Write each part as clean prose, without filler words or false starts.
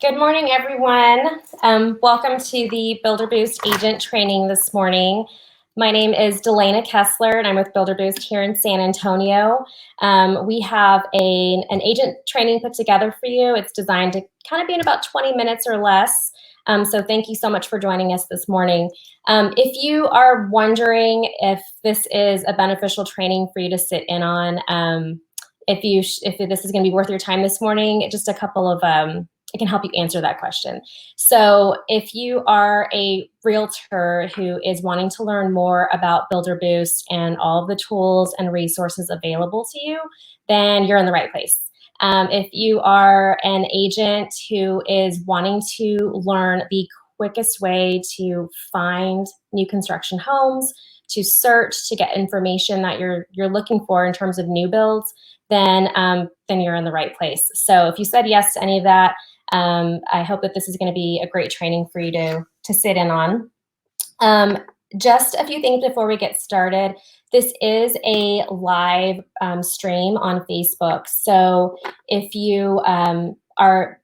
Good morning, everyone. Welcome to the Builder Boost agent training this morning. My name is Delana Kessler, and I'm with Builder Boost here in San Antonio. We have an agent training put together for you. It's designed to kind of be in about 20 minutes or less. So thank you so much for joining us this morning. If you are wondering if this is a beneficial training for you to sit in on, if this is going to be worth your time this morning, just a couple of it can help you answer that question. So if you are a realtor who is wanting to learn more about Builder Boost and all of the tools and resources available to you, then you're in the right place. If you are an agent who is wanting to learn the quickest way to find new construction homes, to search, to get information that you're looking for in terms of new builds, then you're in the right place. So if you said yes to any of that, I hope that this is going to be a great training for you to sit in on. Just a few things before we get started. This is a live stream on Facebook. So if you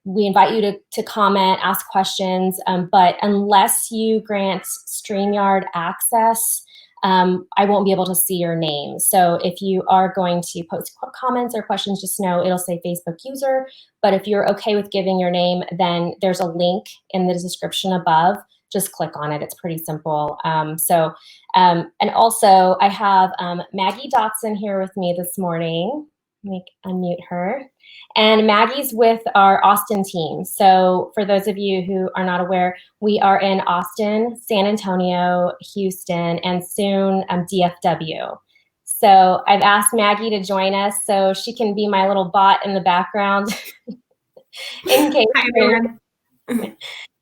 we invite you to comment, ask questions, but unless you grant StreamYard access, I won't be able to see your name. So if you are going to post comments or questions, just know it'll say Facebook user. But if you're okay with giving your name, then there's a link in the description above. Just click on it. It's pretty simple. And also I have Maggie Dotson here with me this morning. Let me unmute her. And Maggie's with our Austin team. So for those of you who are not aware, we are in Austin, San Antonio, Houston, and soon DFW. So I've asked Maggie to join us so she can be my little bot in the background in case. Hi, everyone.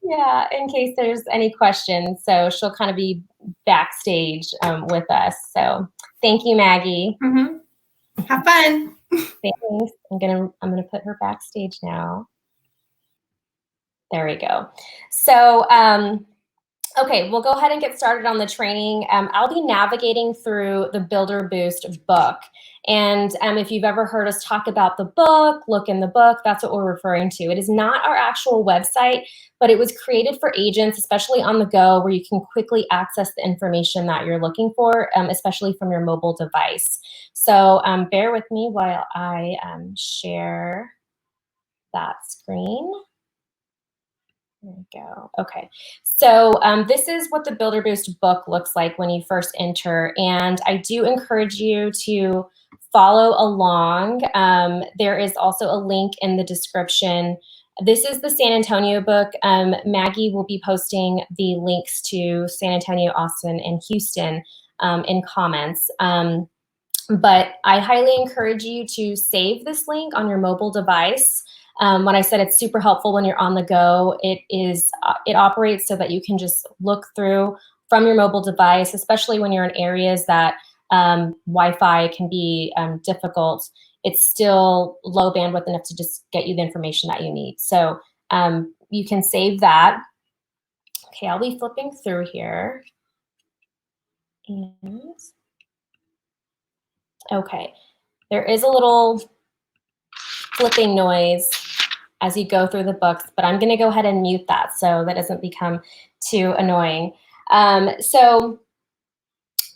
Yeah, in case there's any questions. So she'll kind of be backstage with us. So thank you, Maggie. Have fun. Thanks. I'm gonna put her backstage now. There we go. So okay, we'll go ahead and get started on the training. I'll be navigating through the Builder Boost book. And if you've ever heard us talk about the book, look in the book, that's what we're referring to. It is not our actual website, but it was created for agents, especially on the go, where you can quickly access the information that you're looking for, especially from your mobile device. So bear with me while I share that screen. There we go. Okay, so this is what the Builder Boost book looks like when you first enter, and I do encourage you to follow along. There is also a link in the description. This is the San Antonio book. Maggie will be posting the links to San Antonio, Austin, and Houston in comments. But I highly encourage you to save this link on your mobile device. When I said it's super helpful when you're on the go, it operates so that you can just look through from your mobile device, especially when you're in areas that Wi-Fi can be difficult. It's still low bandwidth enough to just get you the information that you need. So you can save that. Okay, I'll be flipping through here. And okay, there is a little flipping noise as you go through the books, but I'm gonna go ahead and mute that so that doesn't become too annoying. So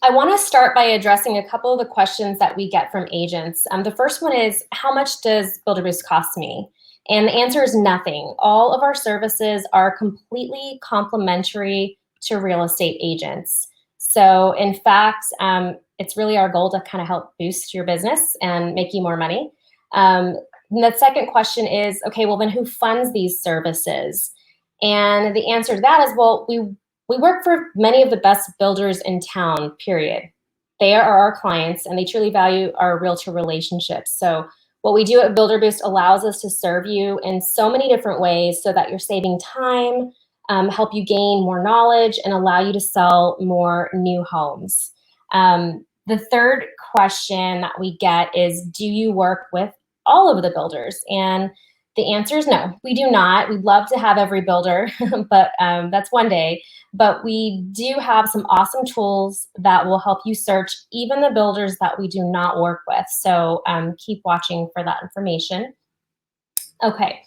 I wanna start by addressing a couple of the questions that we get from agents. The first one is, how much does Builder Boost cost me? And the answer is nothing. All of our services are completely complimentary to real estate agents. So in fact, it's really our goal to kind of help boost your business and make you more money. The second question is, okay, well then who funds these services? And the answer to that is, well, we work for many of the best builders in town, period. They are our clients and they truly value our realtor relationships. So what we do at Builder Boost allows us to serve you in so many different ways so that you're saving time, help you gain more knowledge, and allow you to sell more new homes. The third question that we get is, do you work with all of the builders? And the answer is no, we do not. We'd love to have every builder, but that's one day. But we do have some awesome tools that will help you search even the builders that we do not work with. So keep watching for that information. Okay,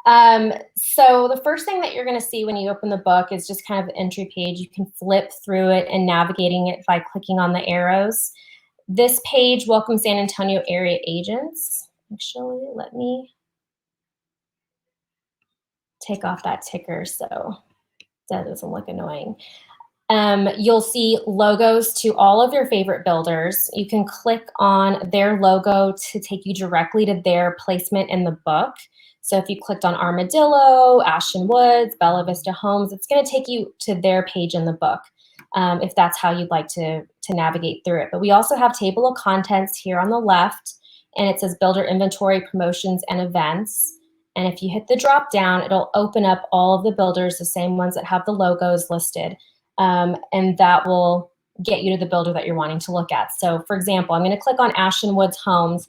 So the first thing that you're going to see when you open the book is just kind of the entry page. You can flip through it and navigating it by clicking on the arrows. This page, Welcome San Antonio Area Agents. Actually, let me take off that ticker so that doesn't look annoying. You'll see logos to all of your favorite builders. You can click on their logo to take you directly to their placement in the book. So if you clicked on Armadillo, Ashton Woods, Bella Vista Homes, it's going to take you to their page in the book, if that's how you'd like to navigate through it. But we also have table of contents here on the left, and it says Builder Inventory, Promotions, and Events. And if you hit the drop down, it'll open up all of the builders, the same ones that have the logos listed. And that will get you to the builder that you're wanting to look at. So for example, I'm going to click on Ashton Woods Homes,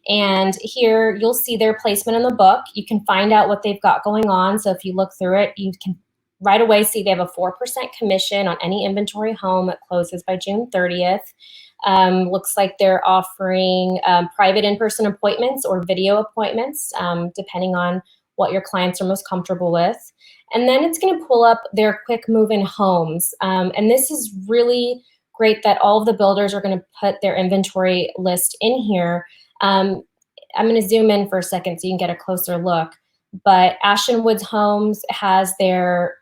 and here you'll see their placement in the book. You can find out what they've got going on. So if you look through it, you can right away see they have a 4% commission on any inventory home that closes by June 30th. Looks like they're offering private in-person appointments or video appointments, depending on what your clients are most comfortable with. And then it's going to pull up their quick move-in homes. And this is really great that all of the builders are going to put their inventory list in here. I'm going to zoom in for a second so you can get a closer look. But Ashton Woods Homes has their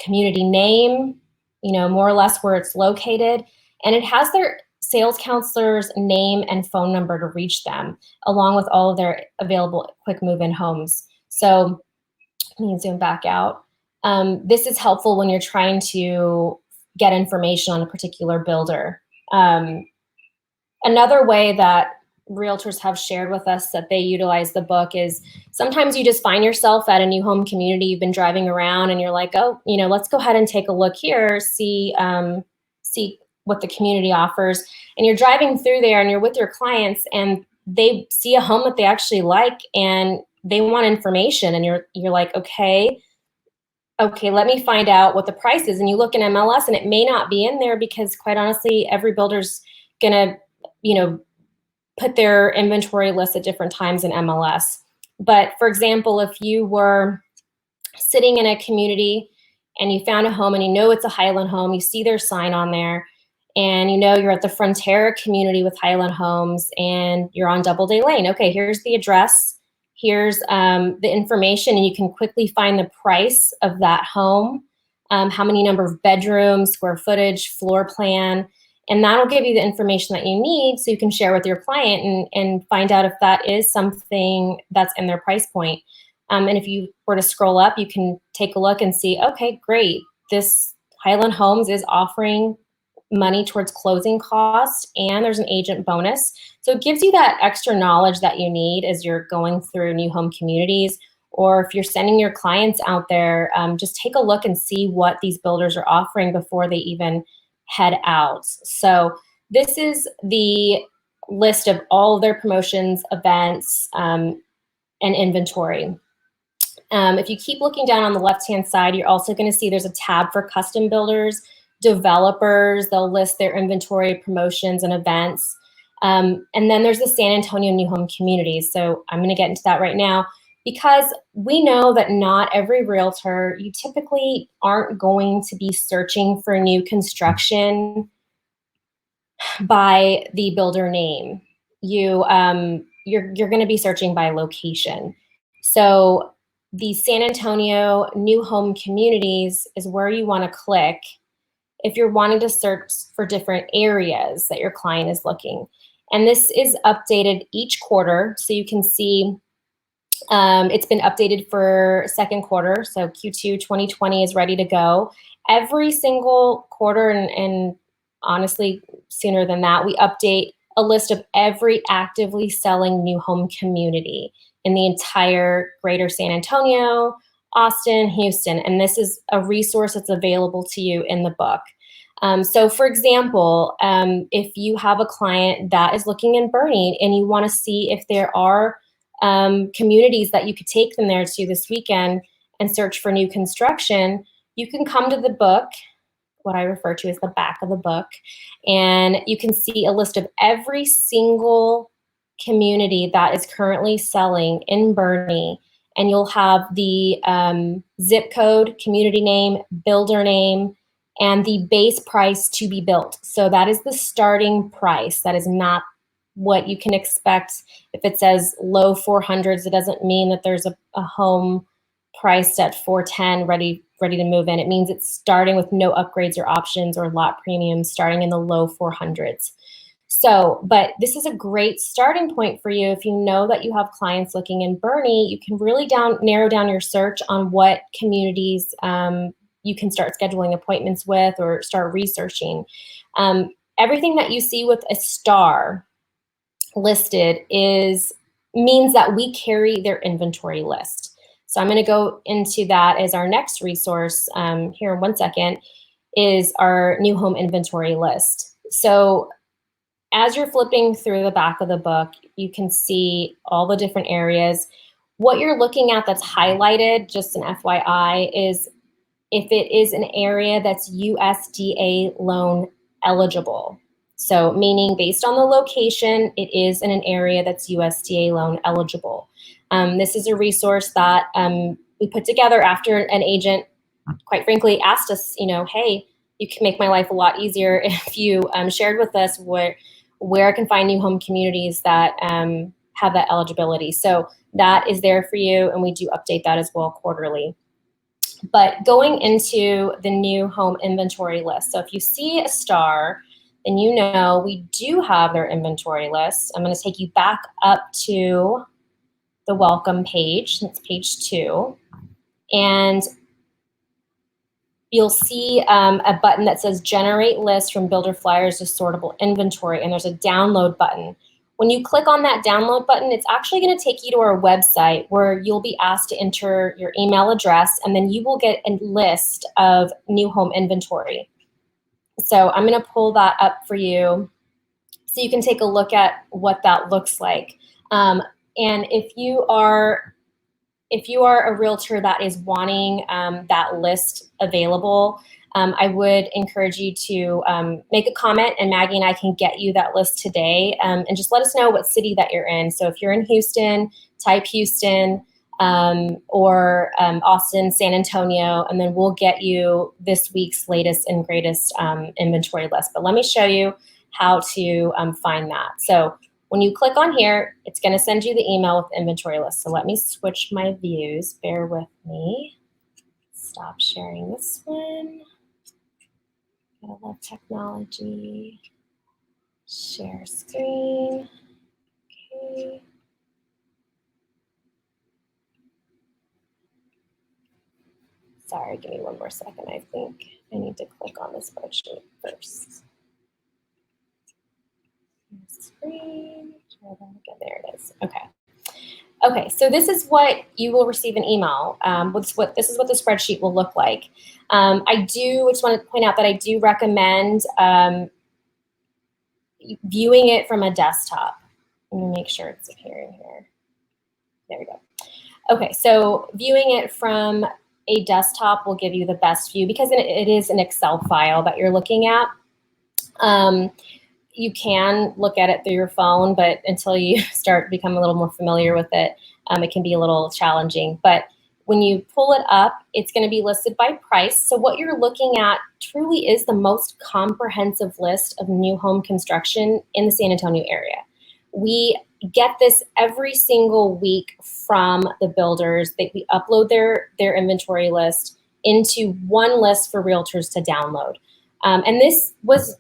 community name, more or less where it's located, and it has their sales counselor's name and phone number to reach them, along with all of their available quick move-in homes. So let me zoom back out. This is helpful when you're trying to get information on a particular builder. Another way that realtors have shared with us that they utilize the book is sometimes you just find yourself at a new home community. You've been driving around and you're like, oh, let's go ahead and take a look here, see what the community offers. And you're driving through there and you're with your clients and they see a home that they actually like and they want information. And you're like, okay, let me find out what the price is. And you look in MLS and it may not be in there because quite honestly, every builder's gonna, put their inventory list at different times in MLS. But for example, if you were sitting in a community and you found a home and it's a Highland home, you see their sign on there, and you're at the Frontera community with Highland Homes and you're on Doubleday Lane. Okay, here's the address, here's the information, and you can quickly find the price of that home, how many number of bedrooms, square footage, floor plan, and that'll give you the information that you need so you can share with your client and find out if that is something that's in their price point. And if you were to scroll up, you can take a look and see, okay, great, this Highland Homes is offering money towards closing costs and there's an agent bonus. So it gives you that extra knowledge that you need as you're going through new home communities, or if you're sending your clients out there, just take a look and see what these builders are offering before they even head out. So this is the list of all of their promotions, events, and inventory. If you keep looking down on the left-hand side, you're also going to see there's a tab for custom builders, developers. They'll list their inventory, promotions, and events. And then there's the San Antonio New Home Communities. So I'm going to get into that right now because we know that not every realtor, you typically aren't going to be searching for new construction by the builder name. You're going to be searching by location. So the San Antonio New Home Communities is where you want to click if you're wanting to search for different areas that your client is looking. And this is updated each quarter, so you can see it's been updated for second quarter, so Q2 2020 is ready to go. Every single quarter, and honestly sooner than that, we update a list of every actively selling new home community in the entire greater San Antonio, Austin, Houston, and this is a resource that's available to you in the book. So for example, if you have a client that is looking in Boerne and you want to see if there are communities that you could take them there to this weekend and search for new construction, you can come to the book, what I refer to as the back of the book, and you can see a list of every single community that is currently selling in Boerne, and you'll have the zip code, community name, builder name, and the base price to be built. So that is the starting price. That is not what you can expect. If it says low 400s, it doesn't mean that there's a home priced at 410 ready to move in. It means it's starting with no upgrades or options or lot premiums, starting in the low 400s. So, but this is a great starting point for you. If you know that you have clients looking in Boerne, you can really narrow down your search on what communities you can start scheduling appointments with or start researching. Everything that you see with a star listed means that we carry their inventory list. So I'm going to go into that as our next resource here in 1 second, is our new home inventory list. So as you're flipping through the back of the book, you can see all the different areas. What you're looking at that's highlighted, just an FYI, is if it is an area that's USDA loan eligible. So meaning based on the location, it is in an area that's USDA loan eligible. This is a resource that we put together after an agent, quite frankly, asked us, hey, you can make my life a lot easier if you shared with us where I can find new home communities that have that eligibility. So that is there for you, and we do update that as well quarterly. But going into the new home inventory list. So if you see a star, then you know we do have their inventory list. I'm going to take you back up to the welcome page. It's page 2. And you'll see a button that says generate list from builder flyers to sortable inventory, and there's a download button. When you click on that download button, it's actually going to take you to our website where you'll be asked to enter your email address, and then you will get a list of new home inventory. So I'm going to pull that up for you so you can take a look at what that looks like. And if you are a realtor that is wanting that list available, I would encourage you to make a comment, and Maggie and I can get you that list today. And just let us know what city that you're in. So if you're in Houston, type Houston, or Austin, San Antonio, and then we'll get you this week's latest and greatest inventory list. But let me show you how to find that. So when you click on here, it's going to send you the email with the inventory list. So let me switch my views. Bear with me. Stop sharing this one. Gotta love technology. Share screen. Okay. Sorry, give me 1 more second. I think I need to click on the spreadsheet first. Screen. There it is. Okay. Okay, so this is what you will receive an email. This is what the spreadsheet will look like. I just want to point out that I do recommend viewing it from a desktop. Let me make sure it's appearing here. There we go. Okay, so viewing it from a desktop will give you the best view because it is an Excel file that you're looking at. You can look at it through your phone, but until you start becoming a little more familiar with it, it can be a little challenging. But when you pull it up, it's going to be listed by price. So what you're looking at truly is the most comprehensive list of new home construction in the San Antonio area. We get this every single week from the builders. We upload their inventory list into one list for realtors to download. And this was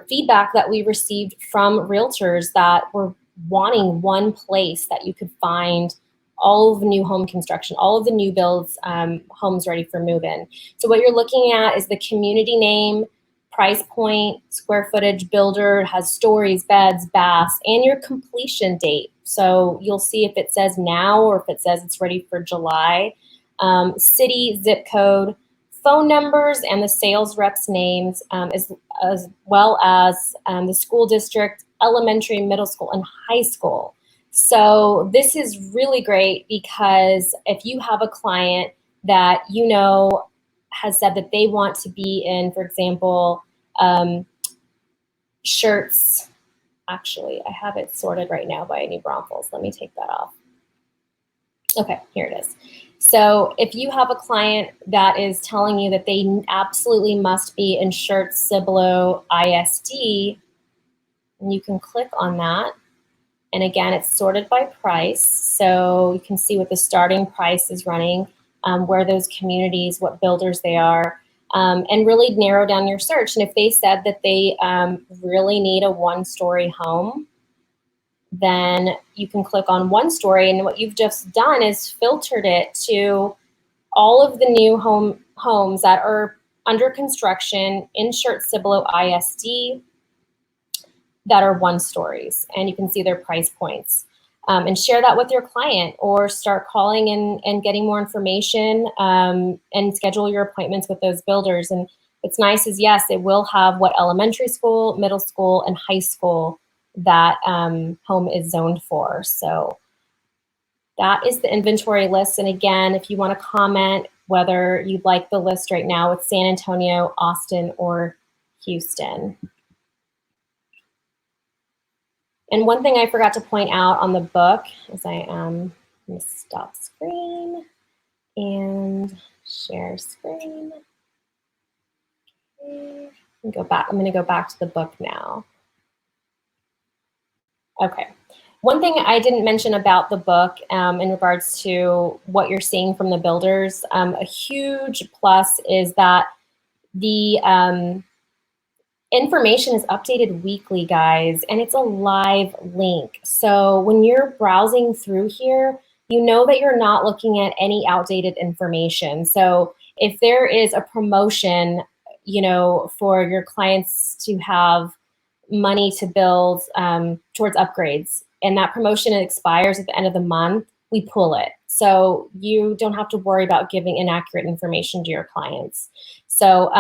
feedback that we received from realtors that were wanting one place that you could find all of the new home construction, all of the new builds, homes ready for move-in. So what you're looking at is the community name, price point, square footage, builder, has stories, beds, baths, and your completion date. So you'll see if it says now or if it says it's ready for July. City, zip code, phone numbers, and the sales reps' names, as well as the school district, elementary, middle school, and high school. So this is really great because if you have a client that you know has said that they want to be in, for example, shirts. Actually, I have it sorted right now by New Braunfels. Let me take that off. Okay, here it is. So if you have a client that is telling you that they absolutely must be insured Cibolo ISD, and you can click on that. And again, it's sorted by price. So you can see what the starting price is running, where those communities, what builders they are, and really narrow down your search. And if they said that they really need a one-story home, then you can click on one story. And what you've just done is filtered it to all of the new homes that are under construction in Schertz-Cibolo ISD that are one stories, and you can see their price points. And share that with your client, or start calling and getting more information, and schedule your appointments with those builders. And what's nice is, yes, it will have what elementary school, middle school, and high school that home is zoned for. So that is the inventory list. And again, if you want to comment whether you'd like the list right now with San Antonio, Austin, or Houston. And one thing I forgot to point out on the book is I'm going to stop screen and share screen. Okay. I'm going to go back to the book now. Okay. One thing I didn't mention about the book in regards to what you're seeing from the builders, a huge plus is that the information is updated weekly, guys, and it's a live link. So when you're browsing through here, you know that you're not looking at any outdated information. So if there is a promotion, you know, for your clients to have money to build towards upgrades, and that promotion expires at the end of the month, we pull it. So you don't have to worry about giving inaccurate information to your clients. So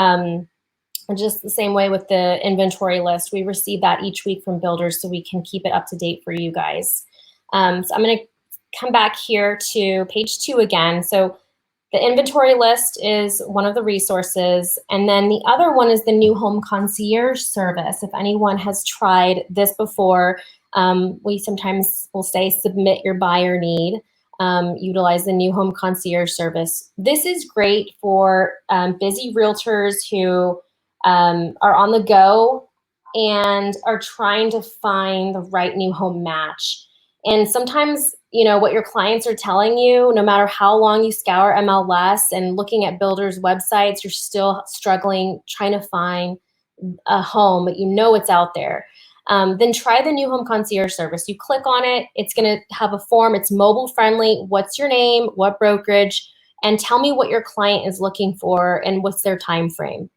just the same way with the inventory list, we receive that each week from builders so we can keep it up to date for you guys. So I'm going to come back here to page 2 again. So the inventory list is one of the resources, and then the other one is the New Home Concierge service. If anyone has tried this before, we sometimes will say submit your buyer need. Utilize the New Home Concierge service. This is great for busy realtors who are on the go and are trying to find the right new home match. And sometimes, you know, what your clients are telling you, no matter how long you scour MLS and looking at builders' websites, you're still struggling trying to find a home, but you know it's out there. Then try the New Home Concierge service. You click on it, it's going to have a form, it's mobile friendly. What's your name, what brokerage, and tell me what your client is looking for and what's their time frame.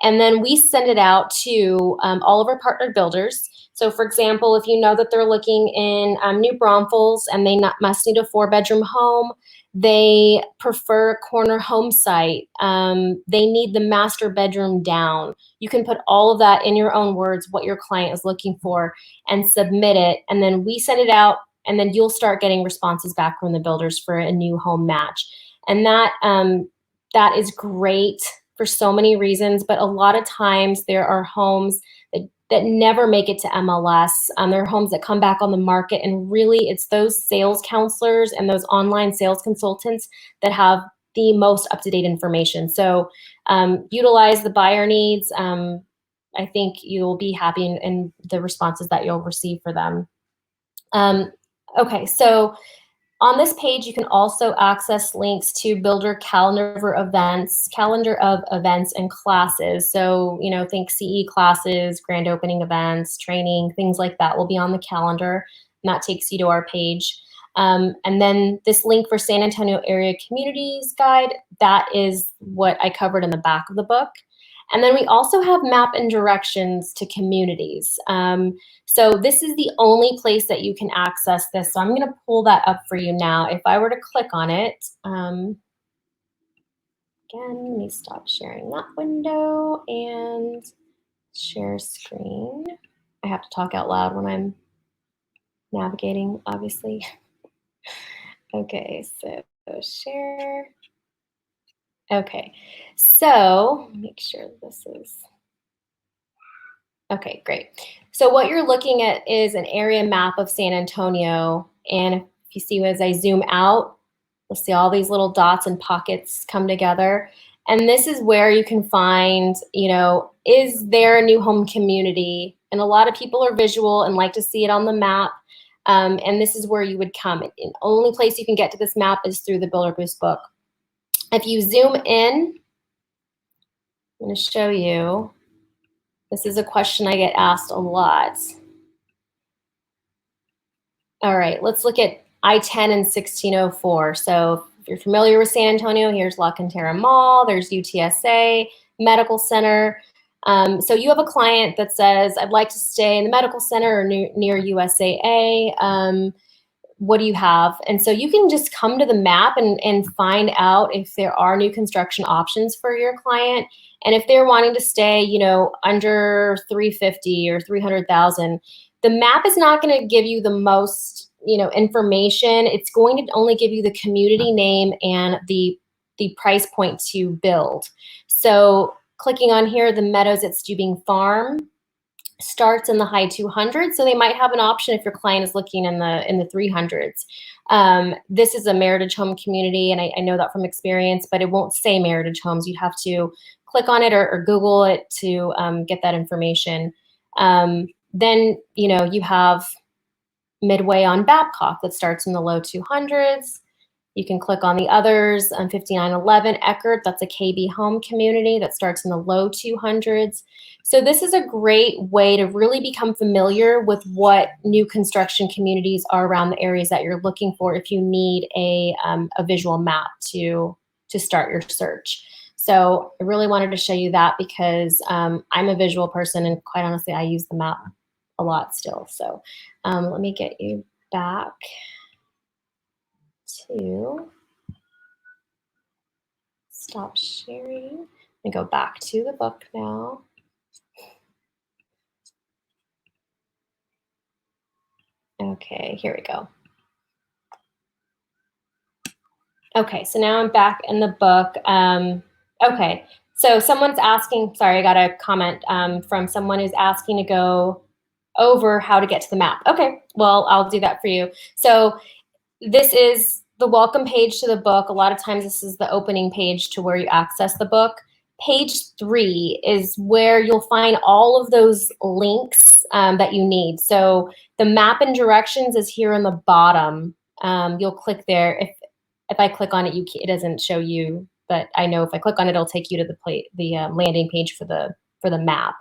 And then we send it out to all of our partnered builders. So for example, if you know that they're looking in New Braunfels and they must need a 4-bedroom home, they prefer a corner home site, they need the master bedroom down. You can put all of that in your own words, what your client is looking for, and submit it. And then we send it out, and then you'll start getting responses back from the builders for a new home match. And that is great for so many reasons, but a lot of times there are homes that never make it to MLS. There are homes that come back on the market, and really it's those sales counselors and those online sales consultants that have the most up-to-date information. So utilize the buyer needs. I think you'll be happy in the responses that you'll receive for them. Okay, so on this page, you can also access links to builder calendar of events and classes. So, you know, think CE classes, grand opening events, training, things like that will be on the calendar, and that takes you to our page. And then this link for San Antonio Area Communities Guide, that is what I covered in the back of the book. And then we also have map and directions to communities. So this is the only place that you can access this. So I'm going to pull that up for you now. If I were to click on it, again, let me stop sharing that window and share screen. I have to talk out loud when I'm navigating, obviously. Okay, so share. Okay, so make sure this is. Okay, great. So what you're looking at is an area map of San Antonio. And if you see as I zoom out, You'll see all these little dots and pockets come together. And this is where you can find, is there a new home community? And a lot of people are visual and like to see it on the map. And this is where you would come. And the only place you can get to this map is through the Builder Boost book. If you zoom in, I'm going to show you. This is a question I get asked a lot. All right, let's look at I-10 and 1604. So if you're familiar with San Antonio, here's La Cantera Mall, there's UTSA, Medical Center. So you have a client that says, I'd like to stay in the medical center or near USAA. What do you have? And so you can just come to the map and find out if there are new construction options for your client. And if they're wanting to stay, under 350 or 300,000, the map is not going to give you the most, information. It's going to only give you the community name and the price point to build. So clicking on here, the Meadows at Steuben Farm starts in the high 200s. So they might have an option if your client is looking in the 300s. This is a Meritage Home community, and I know that from experience, but it won't say Meritage Homes. You'd have to click on it or Google it to get that information. Then, you have Midway on Babcock that starts in the low 200s. You can click on the others. 5911 Eckerd, that's a KB home community that starts in the low 200s. So this is a great way to really become familiar with what new construction communities are around the areas that you're looking for if you need a visual map to start your search. So I really wanted to show you that because I'm a visual person, and quite honestly, I use the map a lot still. So let me get you back to stop sharing and go back to the book now. Okay, here we go. Okay, so now I'm back in the book. Okay, so someone's asking, sorry, I got a comment from someone who's asking to go over how to get to the map. Okay, well, I'll do that for you. So this is the welcome page to the book. A lot of times this is the opening page to where you access the book. Page 3 is where you'll find all of those links that you need. So the map and directions is here on the bottom. You'll click there. If I click on it, it doesn't show you, but I know if I click on it, it'll take you to the landing page for the map.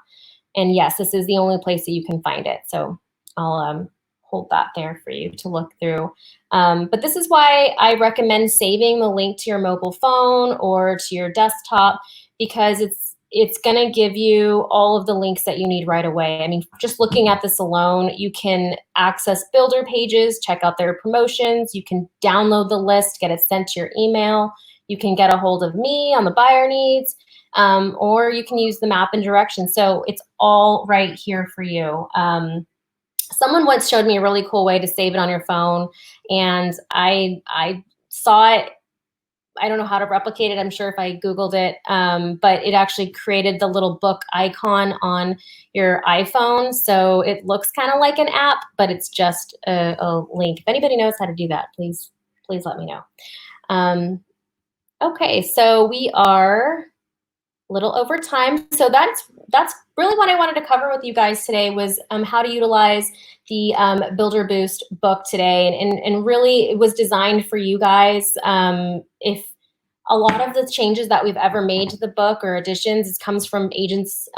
And yes, this is the only place that you can find it. So I'll hold that there for you to look through. But this is why I recommend saving the link to your mobile phone or to your desktop, because it's going to give you all of the links that you need right away. I mean, just looking at this alone, you can access builder pages, check out their promotions. You can download the list, get it sent to your email. You can get a hold of me on the buyer needs, or you can use the map and directions. So it's all right here for you. Someone once showed me a really cool way to save it on your phone, and I saw it. I don't know how to replicate it. I'm sure if I Googled it, but it actually created the little book icon on your iPhone. So it looks kind of like an app, but it's just a link. If anybody knows how to do that, please let me know. Okay, so we are a little over time. So that's really what I wanted to cover with you guys today was how to utilize the Builder Boost book today. And really it was designed for you guys. If a lot of the changes that we've ever made to the book or additions, it comes from agents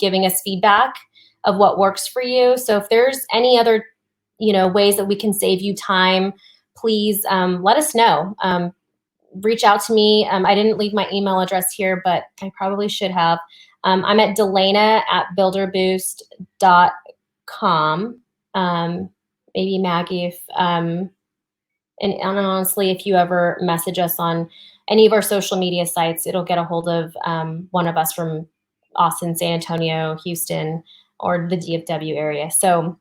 giving us feedback of what works for you. So if there's any other ways that we can save you time, please let us know. Reach out to me. I didn't leave my email address here, but I probably should have. I'm at delana@builderboost.com. Maybe Maggie, if and honestly, if you ever message us on any of our social media sites, it'll get a hold of one of us from Austin, San Antonio, Houston, or the DFW area. So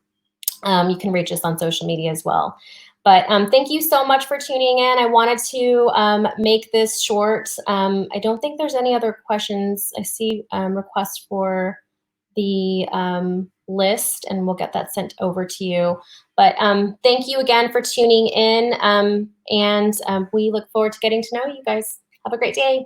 you can reach us on social media as well. But thank you so much for tuning in. I wanted to make this short. I don't think there's any other questions. I see requests for the list, and we'll get that sent over to you. But thank you again for tuning in, and we look forward to getting to know you guys. Have a great day.